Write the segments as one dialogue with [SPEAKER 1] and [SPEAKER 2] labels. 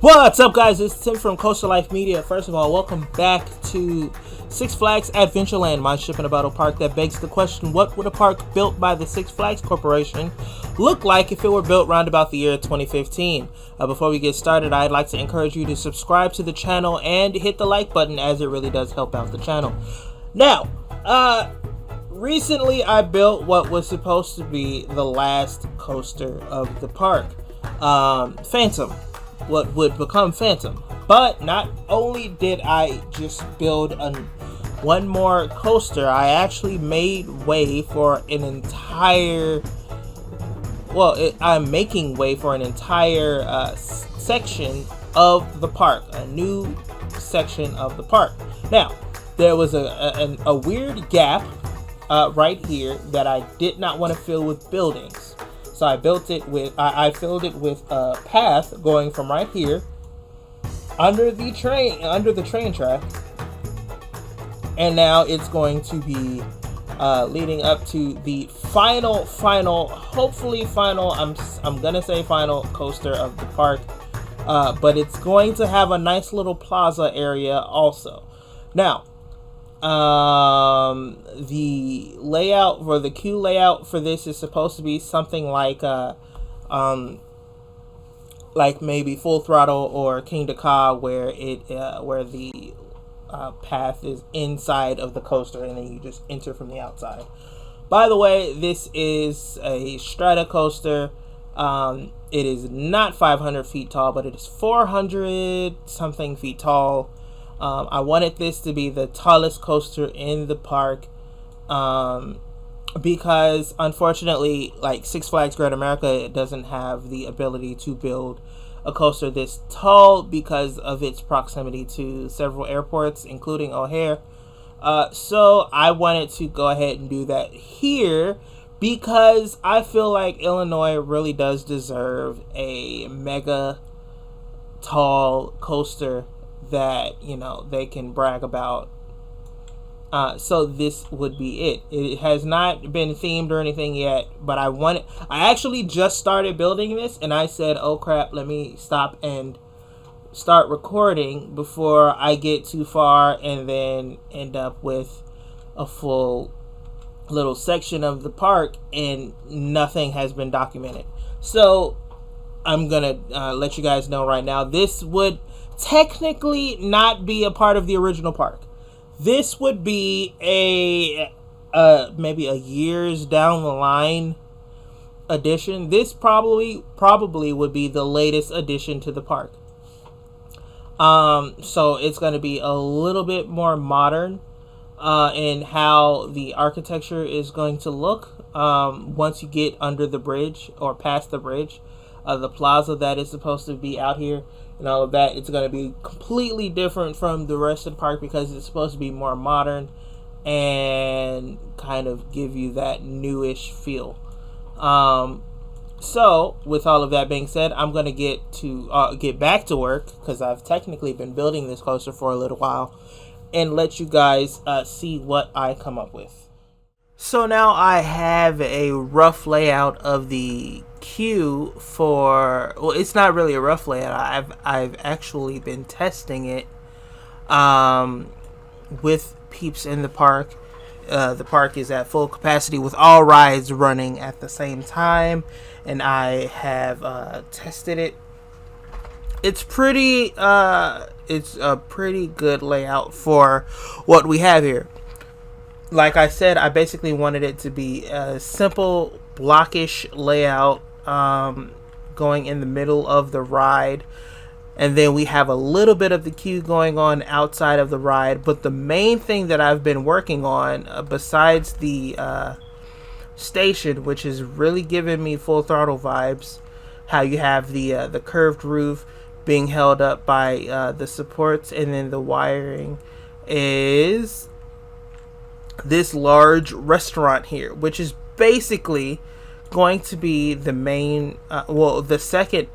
[SPEAKER 1] What's up, guys? It's Tim from Coastal Life Media. First of all, welcome back to Six Flags Adventureland, my ship in a battle park that begs the question, what would a park built by the Six Flags Corporation look like if it were built round about the year 2015? Before we get started, I'd like to encourage you to subscribe to the channel and hit the like button, as it really does help out the channel. Now, recently I built what was supposed to be the last coaster of the park, Phantom. What would become Phantom. But not only did I just build one more coaster, I actually made way for an entire, I'm making way for an entire section of the park, a new section of the park. Now, there was a weird gap right here that I did not want to fill with buildings. So I built it with, I filled it with a path going from right here under the train track, and now it's going to be leading up to the hopefully final, I'm gonna say final coaster of the park, but it's going to have a nice little plaza area also. Now, the layout for the queue layout for this is supposed to be something like maybe Full Throttle or King Dakar, where the path is inside of the coaster and then you just enter from the outside. By the way, this is a strata coaster. It is not 500 feet tall, but it is 400 something feet tall. I wanted this to be the tallest coaster in the park, because unfortunately, like Six Flags Great America, it doesn't have the ability to build a coaster this tall because of its proximity to several airports, including O'Hare. So I wanted to go ahead and do that here because I feel like Illinois really does deserve a mega tall coaster that, you know, they can brag about. So this would be it. It has not been themed or anything yet, but I actually just started building this and I said, oh crap, let me stop and start recording before I get too far and then end up with a full little section of the park and nothing has been documented. So I'm gonna let you guys know right now, this would technically not be a part of the original park. This would be a maybe a years down the line addition. This probably would be the latest addition to the park. So it's going to be a little bit more modern in how the architecture is going to look once you get under the bridge or past the bridge. The plaza that is supposed to be out here and all of that, it's going to be completely different from the rest of the park because it's supposed to be more modern and kind of give you that newish feel. So with all of that being said, I'm going to get back to work because I've technically been building this coaster for a little while and let you guys see what I come up with. So now I have a rough layout of the queue for, well, it's not really a rough layout. I've actually been testing it with peeps in the park. The park is at full capacity with all rides running at the same time, and I have tested it. It's pretty it's a pretty good layout for what we have here. Like I said, I basically wanted it to be a simple blockish layout, going in the middle of the ride, and then we have a little bit of the queue going on outside of the ride. But the main thing that I've been working on, besides the station, which is really giving me Full Throttle vibes, how you have the curved roof being held up by the supports and then the wiring, is this large restaurant here, which is basically going to be the main, the second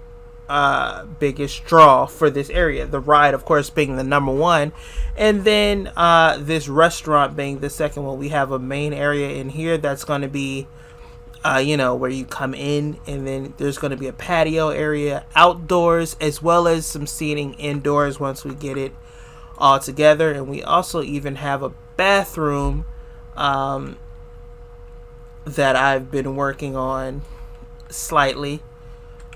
[SPEAKER 1] biggest draw for this area. The ride, of course, being the number one, and then this restaurant being the second one. We have a main area in here that's going to be where you come in, and then there's going to be a patio area outdoors, as well as some seating indoors once we get it all together. And we also even have a bathroom that I've been working on slightly.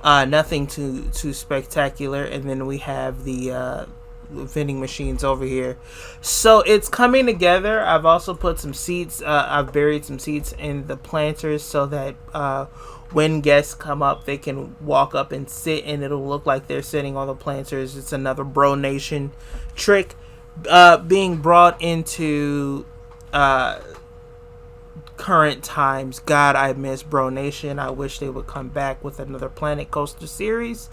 [SPEAKER 1] Nothing too spectacular. And then we have the vending machines over here, so it's coming together. I've also put some seats. I've buried some seats in the planters so that when guests come up, they can walk up and sit, and it'll look like they're sitting on the planters. It's another Bro Nation trick being brought into current times. God, I miss Bro Nation. I wish they would come back with another Planet Coaster series.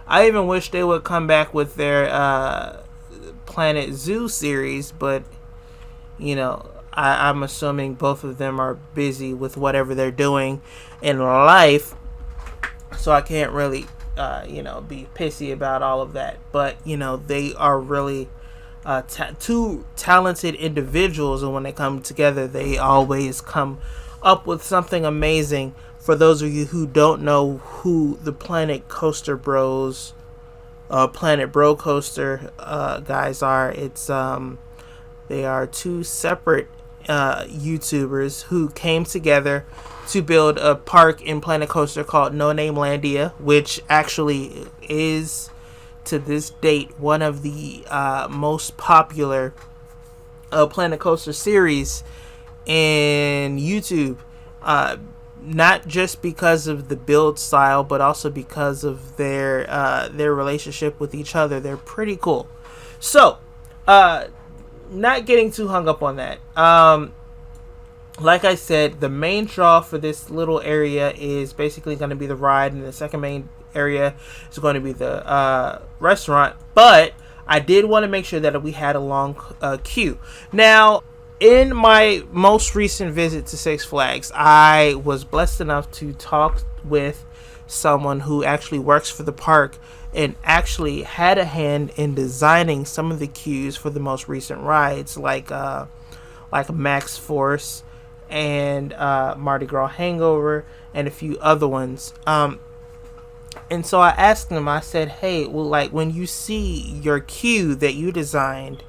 [SPEAKER 1] I even wish they would come back with their Planet Zoo series, but I'm assuming both of them are busy with whatever they're doing in life, so I can't really be pissy about all of that. But they are really two talented individuals, and when they come together, they always come up with something amazing. For those of you who don't know who the Planet Coaster Bros, Planet Bro Coaster guys are, it's they are two separate YouTubers who came together to build a park in Planet Coaster called No Name Landia, which actually is to this date one of the most popular Planet Coaster series in YouTube. Not just because of the build style, but also because of their relationship with each other. They're pretty cool. So, not getting too hung up on that. Like I said, the main draw for this little area is basically going to be the ride, and the second main area is going to be the restaurant. But I did want to make sure that we had a long queue. Now, in my most recent visit to Six Flags, I was blessed enough to talk with someone who actually works for the park and actually had a hand in designing some of the queues for the most recent rides, like Max Force and Mardi Gras Hangover and a few other ones. And so I asked him, I said, hey, well, like, when you see your queue that you designed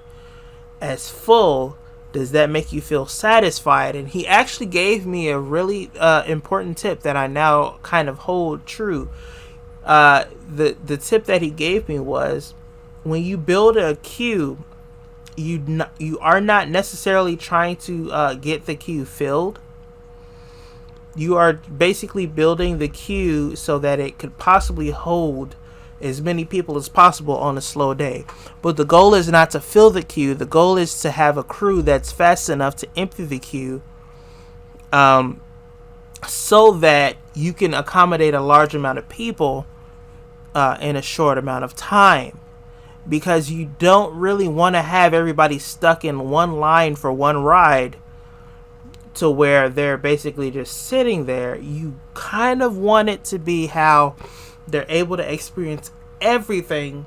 [SPEAKER 1] as full, does that make you feel satisfied? And he actually gave me a really important tip that I now kind of hold true. The tip that he gave me was, when you build a queue, you are not necessarily trying to get the queue filled. You are basically building the queue so that it could possibly hold as many people as possible on a slow day. But the goal is not to fill the queue. The goal is to have a crew that's fast enough to empty the queue, so that you can accommodate a large amount of people in a short amount of time. Because you don't really want to have everybody stuck in one line for one ride to where they're basically just sitting there. You kind of want it to be how they're able to experience everything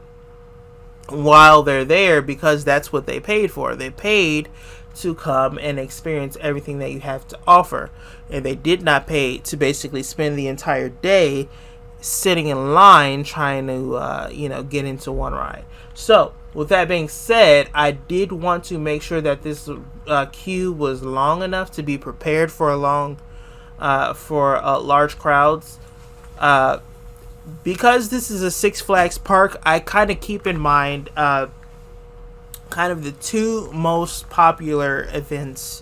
[SPEAKER 1] while they're there, because that's what they paid for. They paid to come and experience everything that you have to offer, and they did not pay to basically spend the entire day sitting in line trying to get into one ride. So with that being said, I did want to make sure that this queue was long enough to be prepared for large crowds. Because this is a Six Flags park, I kind of keep in mind kind of the two most popular events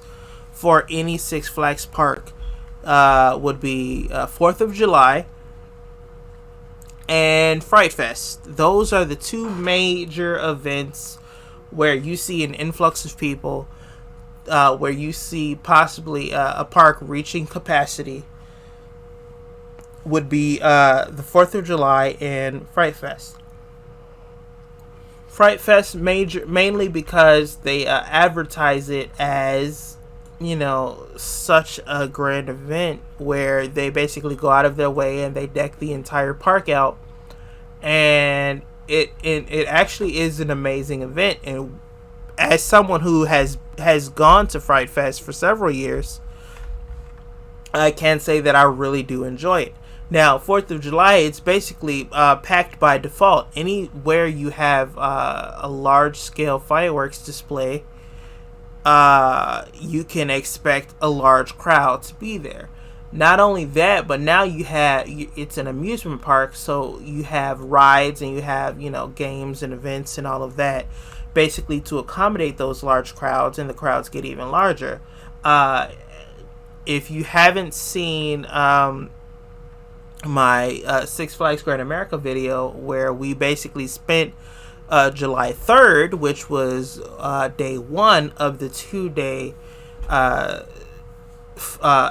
[SPEAKER 1] for any Six Flags park would be 4th of July and Fright Fest. Those are the two major events where you see an influx of people, where you see possibly a park reaching capacity. Would be the 4th of July and Fright Fest. Fright Fest mainly because they advertise it as, such a grand event where they basically go out of their way and they deck the entire park out, and it actually is an amazing event. And as someone who has gone to Fright Fest for several years, I can say that I really do enjoy it. Now, 4th of July, it's basically packed by default. Anywhere you have a large scale fireworks display, you can expect a large crowd to be there. Not only that, but now it's an amusement park, so you have rides and you have, games and events and all of that, basically to accommodate those large crowds, and the crowds get even larger. If you haven't seen my Six Flags Great America video, where we basically spent July 3rd, which was day one of the 2-day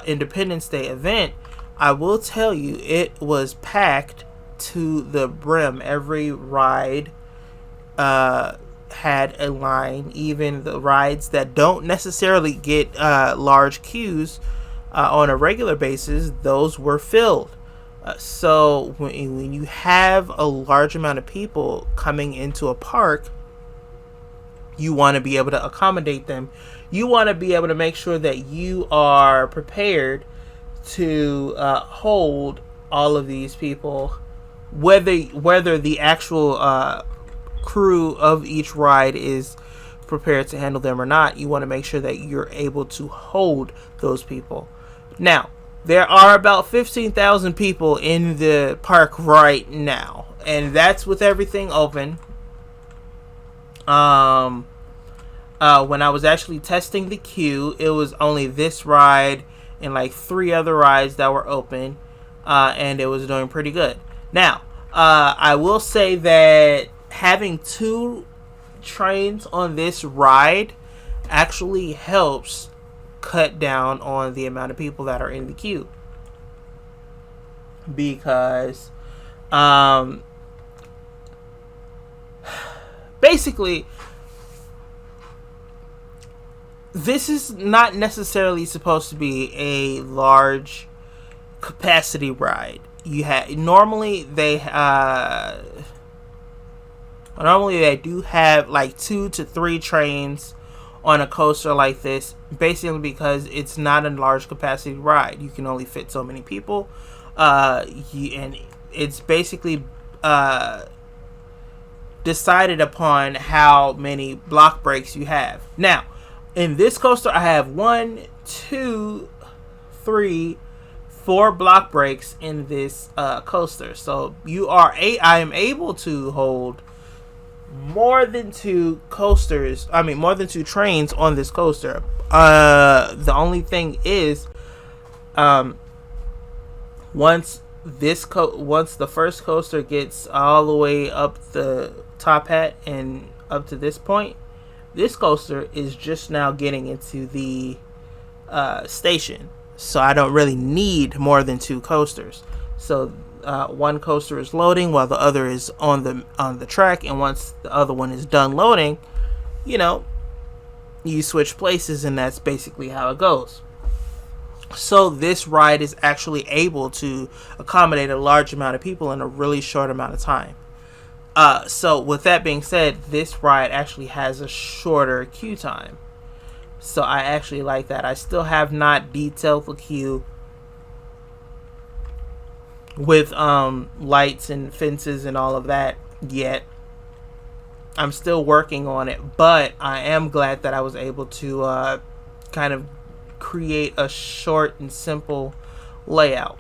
[SPEAKER 1] Independence Day event, I will tell you it was packed to the brim. Every ride had a line. Even the rides that don't necessarily get large queues on a regular basis, those were filled. So when you have a large amount of people coming into a park, you want to be able to accommodate them. You want to be able to make sure that you are prepared to hold all of these people, whether the actual crew of each ride is prepared to handle them or not. You want to make sure that you're able to hold those people. Now, there are about 15,000 people in the park right now, and that's with everything open. When I was actually testing the queue, it was only this ride and like 3 other rides that were open, and it was doing pretty good. Now, I will say that having 2 trains on this ride actually helps cut down on the amount of people that are in the queue, because basically this is not necessarily supposed to be a large capacity ride. Normally they do have like 2 to 3 trains on a coaster like this, basically because it's not a large capacity ride. You can only fit so many people, and it's basically decided upon how many block breaks you have. Now, in this coaster, I have 1, 2, 3, 4 block breaks in this coaster. So I am able to hold more than 2 trains on this coaster. The only thing is, once the first coaster gets all the way up the top hat and up to this point, this coaster is just now getting into the station. So I don't really need more than 2 coasters. So one coaster is loading while the other is on the track, and once the other one is done loading, you switch places, and that's basically how it goes. So this ride is actually able to accommodate a large amount of people in a really short amount of time. So with that being said, this ride actually has a shorter queue time. So I actually like that. I still have not detailed the queue with lights and fences and all of that yet. I'm still working on it, but I am glad that I was able to kind of create a short and simple layout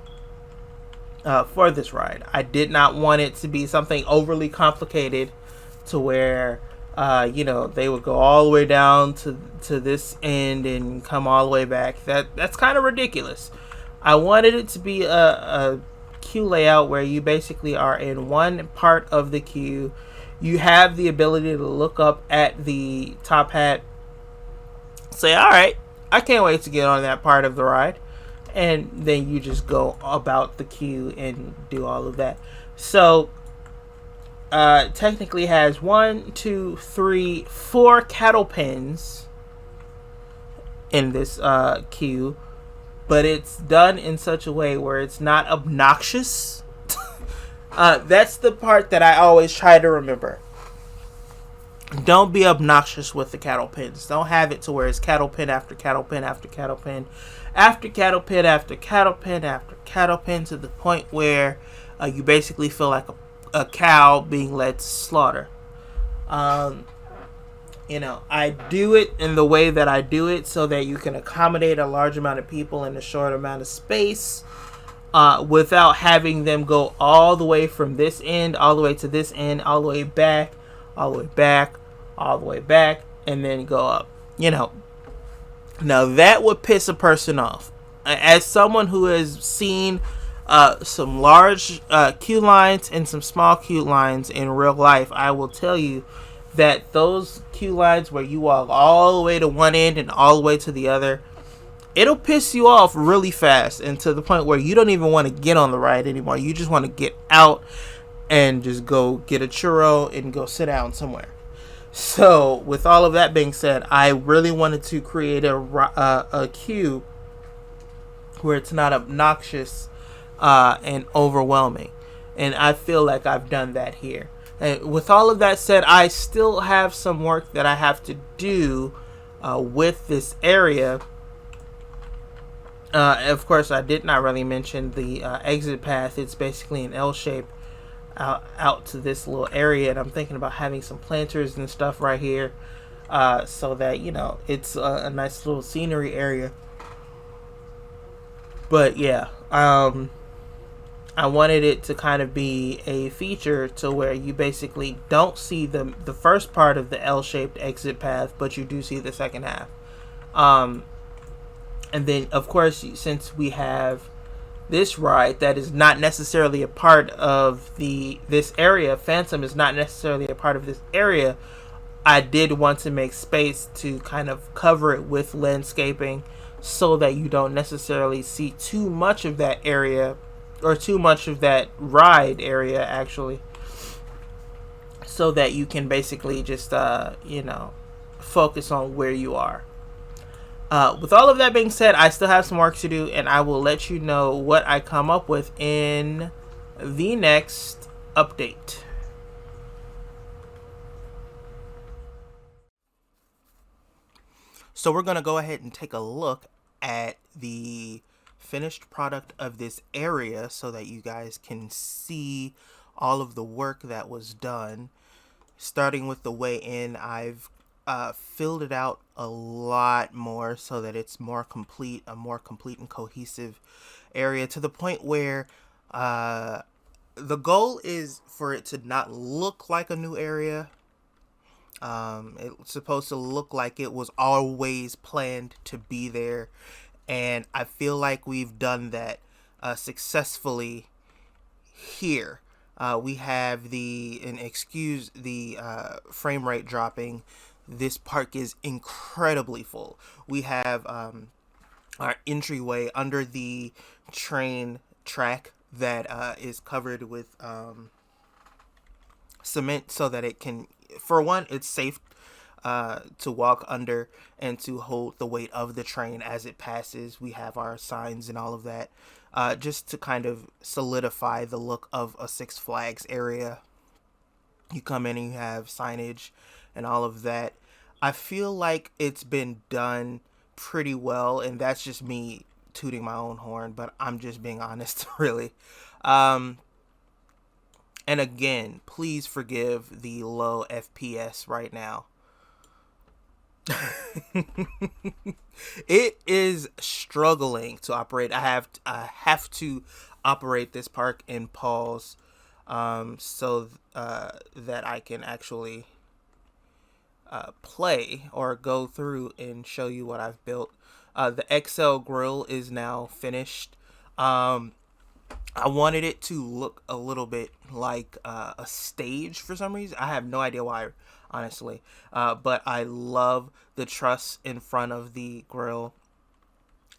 [SPEAKER 1] for this ride. I did not want it to be something overly complicated to where they would go all the way down to this end and come all the way back. That's kind of ridiculous. I wanted it to be a queue layout where you basically are in one part of the queue. You have the ability to look up at the top hat, say, all right, I can't wait to get on that part of the ride, and then you just go about the queue and do all of that. So technically has 1, 2, 3, 4 cattle pens in this queue, but it's done in such a way where it's not obnoxious. That's the part that I always try to remember. Don't be obnoxious with the cattle pens. Don't have it to where it's cattle pen after cattle pen after cattle pen after cattle pen after cattle pen after cattle pen to the point where you basically feel like a cow being led to slaughter. Um, I do it in the way that I do it so that you can accommodate a large amount of people in a short amount of space, without having them go all the way from this end, all the way to this end, all the way back, all the way back, all the way back, and then go up. Now that would piss a person off. As someone who has seen some large queue lines and some small queue lines in real life, I will tell you that those queue lines where you walk all the way to one end and all the way to the other, it'll piss you off really fast, and to the point where you don't even want to get on the ride anymore. You just want to get out and just go get a churro and go sit down somewhere. So, with all of that being said, I really wanted to create a queue where it's not obnoxious and overwhelming. And I feel like I've done that here. And with all of that said, I still have some work that I have to do with this area. Of course, I did not really mention the exit path. It's basically an L shape out to this little area, and I'm thinking about having some planters and stuff right here, so that it's a nice little scenery area. But yeah, I wanted it to kind of be a feature to where you basically don't see the first part of the L-shaped exit path, but you do see the second half. And then, of course, since we have this ride that is not necessarily a part of this area, Phantom is not necessarily a part of this area, I did want to make space to kind of cover it with landscaping so that you don't necessarily see too much of that area, or too much of that ride area, actually, so that you can basically just focus on where you are. With all of that being said, I still have some work to do, and I will let you know what I come up with in the next update. So we're going to go ahead and take a look at the finished product of this area so that you guys can see all of the work that was done. Starting with the way in, I've filled it out a lot more so that it's a more complete and cohesive area, to the point where the goal is for it to not look like a new area. It's supposed to look like it was always planned to be there, and I feel like we've done that successfully here. We have excuse the frame rate dropping, this park is incredibly full. We have our entryway under the train track that is covered with cement so that it can, for one, it's safe to walk under and to hold the weight of the train as it passes. We have our signs and all of that, just to kind of solidify the look of a Six Flags area. You come in and you have signage and all of that. I feel like it's been done pretty well, and that's just me tooting my own horn, but I'm just being honest, really. And again, please forgive the low FPS right now. It is struggling to operate. I have to operate this park in pause, so that I can actually play or go through and show you what I've built. The XL grill is now finished. I wanted it to look a little bit like a stage for some reason. I have no idea why, honestly. But I love the truss in front of the grill.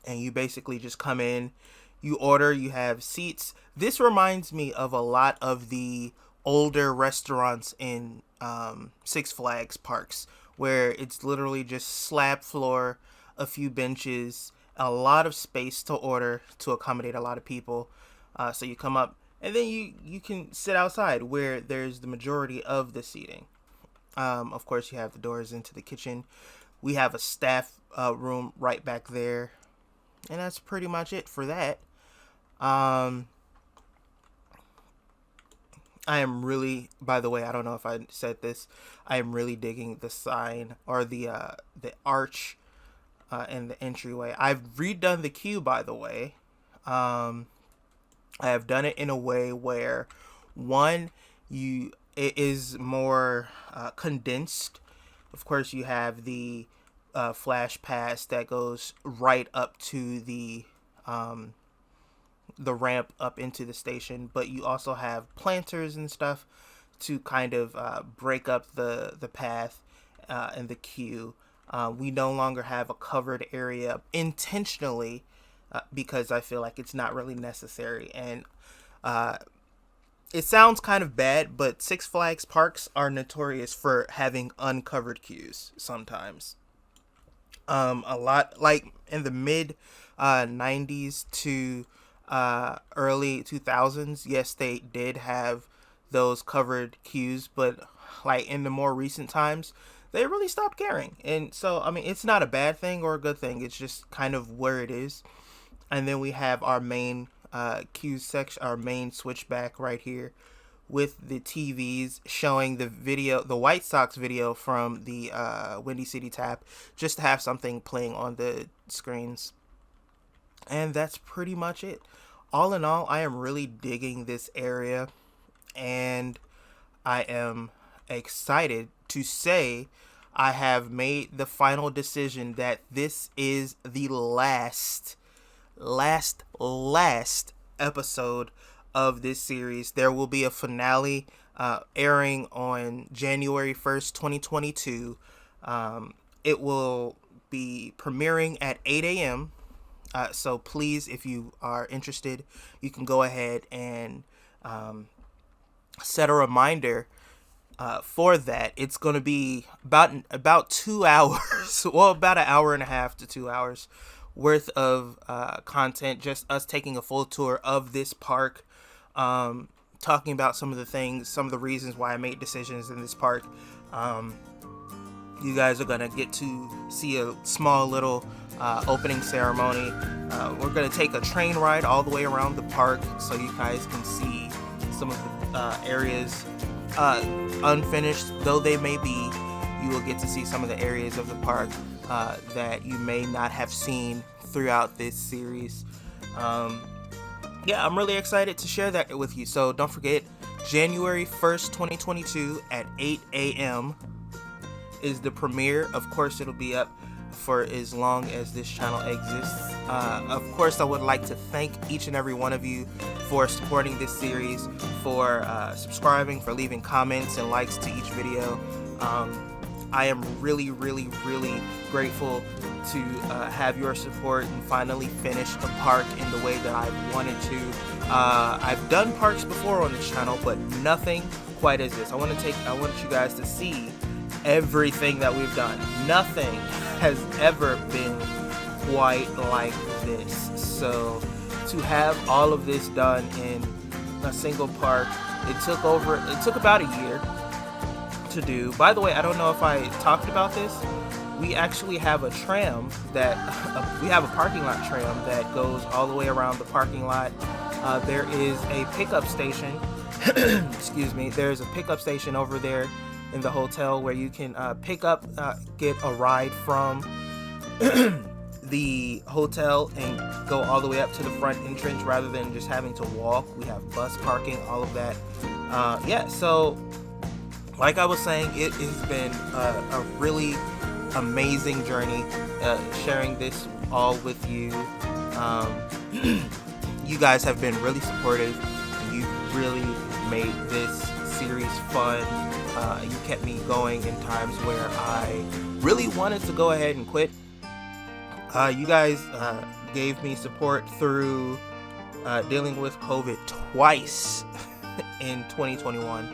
[SPEAKER 1] And you basically just come in, you order, you have seats. This reminds me of a lot of the older restaurants in Six Flags parks, where it's literally just slab floor, a few benches, a lot of space to order to accommodate a lot of people. So you come up, and then you can sit outside where there's the majority of the seating. Of course, you have the doors into the kitchen. We have a staff room right back there, and that's pretty much it for that. Um, I am really, by the way, I don't know if I said this. I am really digging the sign or the arch and the entryway. I've redone the queue, by the way. I have done it in a way where one, it is more condensed. Of course, you have the flash pass that goes right up to the ramp up into the station, but you also have planters and stuff to kind of break up the path and the queue. We no longer have a covered area intentionally because I feel like it's not really necessary. And it sounds kind of bad, but Six Flags parks are notorious for having uncovered queues sometimes. A lot, like in the mid 90s to early 2000s, yes, they did have those covered queues, but like in the more recent times, they really stopped caring. And so, I mean, it's not a bad thing or a good thing. It's just kind of where it is. And then we have our main queue section, our main switchback right here with the TVs showing the video, the White Sox video from the Windy City Tap, just to have something playing on the screens. And that's pretty much it. All in all, I am really digging this area, and I am excited to say I have made the final decision that this is the last episode of this series. There will be a finale airing on January 1st, 2022. It will be premiering at 8 a.m. So please, if you are interested, you can go ahead and set a reminder for that. It's going to be about 2 hours, well, about an hour and a half to 2 hours worth of content, just us taking a full tour of this park, talking about some of the things, some of the reasons why I made decisions in this park. You guys are going to get to see a small little opening ceremony. We're going to take a train ride all the way around the park so you guys can see some of the areas unfinished though they may be. You will get to see some of the areas of the park that you may not have seen throughout this series. Yeah, I'm really excited to share that with you. So don't forget, January 1st, 2022 at 8 a.m. is the premiere. Of course, it'll be up for as long as this channel exists. Of course, I would like to thank each and every one of you for supporting this series, for subscribing, for leaving comments and likes to each video. I am really, really, really grateful to have your support and finally finish a park in the way that I wanted to. I've done parks before on this channel, but nothing quite as this. I want you guys to see everything that we've done. Nothing has ever been quite like this. So to have all of this done in a single park, it took about a year to do. By the way, I don't know if I talked about this. We actually have a tram that we have a parking lot tram that goes all the way around the parking lot. There is a pickup station. Excuse me. There's a pickup station over there in the hotel where you can get a ride from the hotel and go all the way up to the front entrance rather than just having to walk. We have bus parking, all of that. Yeah, so like I was saying, it has been a really amazing journey sharing this all with you. You guys have been really supportive. You really made this series fun. You kept me going in times where I really wanted to go ahead and quit. You guys gave me support through dealing with COVID twice in 2021.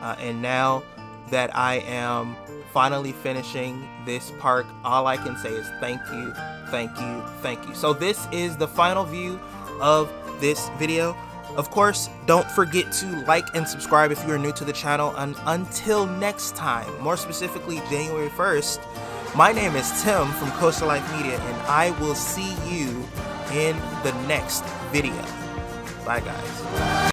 [SPEAKER 1] And now that I am finally finishing this park, all I can say is thank you, thank you, thank you. So this is the final view of this video. Of course, don't forget to like and subscribe if you are new to the channel. And until next time, more specifically January 1st, my name is Tim from Coastal Life Media, and I will see you in the next video. Bye, guys.